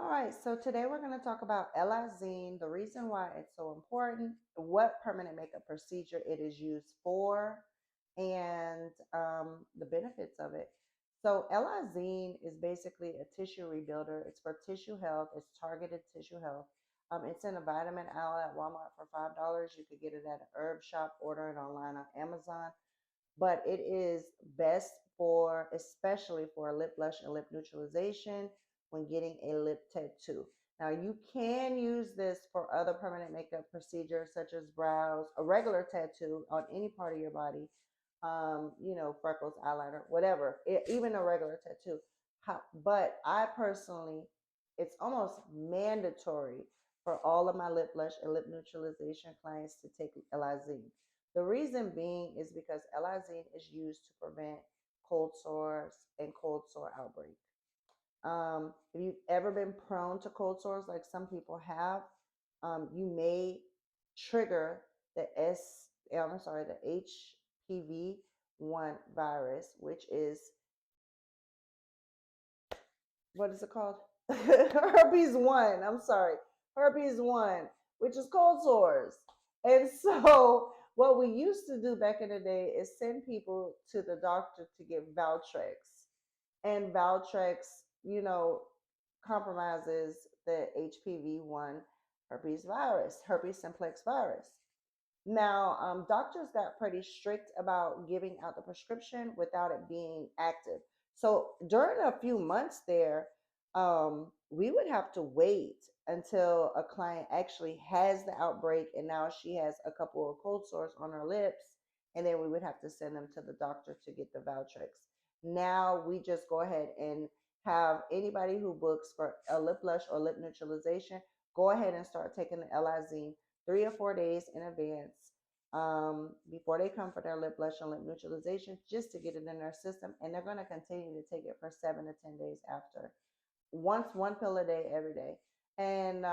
All right, so today we're going to talk about L-lysine, the reason why it's so important, what permanent makeup procedure it is used for, and the benefits of it. So L-lysine is basically a tissue rebuilder. It's for tissue health. It's targeted tissue health. It's in a vitamin aisle at Walmart for $5. You could get it at a herb shop, order it online on Amazon, but it is best for, especially for lip blush and lip neutralization when getting a lip tattoo. Now, you can use this for other permanent makeup procedures such as brows, a regular tattoo on any part of your body, freckles, eyeliner, whatever, even a regular tattoo. But I personally, it's almost mandatory for all of my lip blush and lip neutralization clients to take L-lysine. The reason being is because L-lysine is used to prevent cold sores and cold sore outbreak. If you've ever been prone to cold sores, like some people have, you may trigger the HPV-1 virus, which is, what is it called? Herpes 1. I'm sorry. Herpes 1, which is cold sores. And so, what we used to do back in the day is send people to the doctor to get Valtrex. And Valtrex, you know, compromises the HPV-1 herpes simplex virus. Now, doctors got pretty strict about giving out the prescription without it being active. So during a few months there, we would have to wait until a client actually has the outbreak and now she has a couple of cold sores on her lips, and then we would have to send them to the doctor to get the Valtrex. Now we just go ahead and have anybody who books for a lip blush or lip neutralization go ahead and start taking the L-lysine 3 or 4 days in advance, before they come for their lip blush and lip neutralization, just to get it in their system. And they're going to continue to take it for 7 to 10 days after. One pill a day, every day. And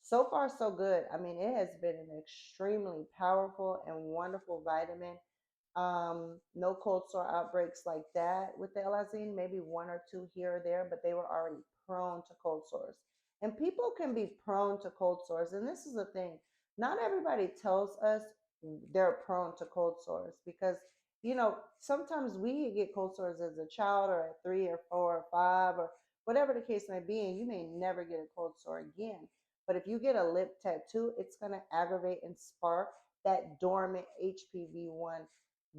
so far, so good. I mean, it has been an extremely powerful and wonderful vitamin. No cold sore outbreaks like that with the L-lysine, maybe one or two here or there, but they were already prone to cold sores. And people can be prone to cold sores. And this is the thing, not everybody tells us they're prone to cold sores because, sometimes we get cold sores as a child or at 3 or 4 or 5 or whatever the case may be, and you may never get a cold sore again. But if you get a lip tattoo, it's going to aggravate and spark that dormant HPV-1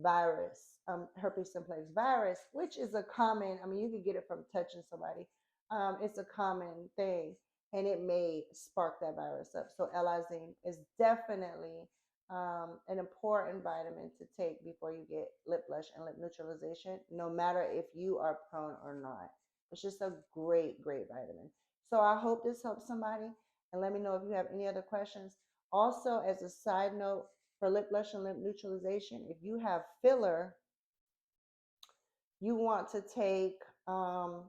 virus, herpes simplex virus, which is a common, I mean, you could get it from touching somebody. It's a common thing, and it may spark that virus up. So L-lysine is definitely an important vitamin to take before you get lip blush and lip neutralization, no matter if you are prone or not. It's just a great, great vitamin. So I hope this helps somebody, and let me know if you have any other questions. Also, as a side note, for lip blush and lip neutralization, if you have filler, you want to take not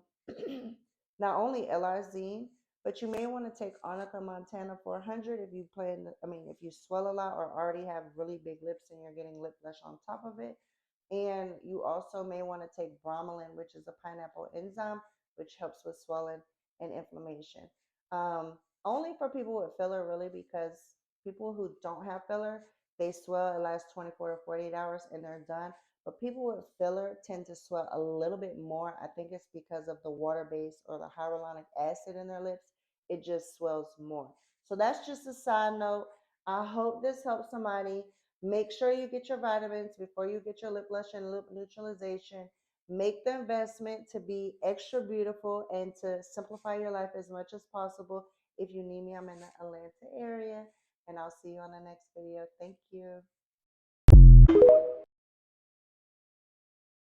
only L-lysine, but you may want to take Arnica Montana 400 if you if you swell a lot or already have really big lips and you're getting lip blush on top of it. And you also may want to take bromelain, which is a pineapple enzyme, which helps with swelling and inflammation. Only for people with filler, really, because people who don't have filler, they swell, it lasts 24 to 48 hours and they're done. But people with filler tend to swell a little bit more. I think it's because of the water base or the hyaluronic acid in their lips. It just swells more. So that's just a side note. I hope this helps somebody. Make sure you get your vitamins before you get your lip blush and lip neutralization. Make the investment to be extra beautiful and to simplify your life as much as possible. If you need me, I'm in the Atlanta area, and I'll see you on the next video. Thank you.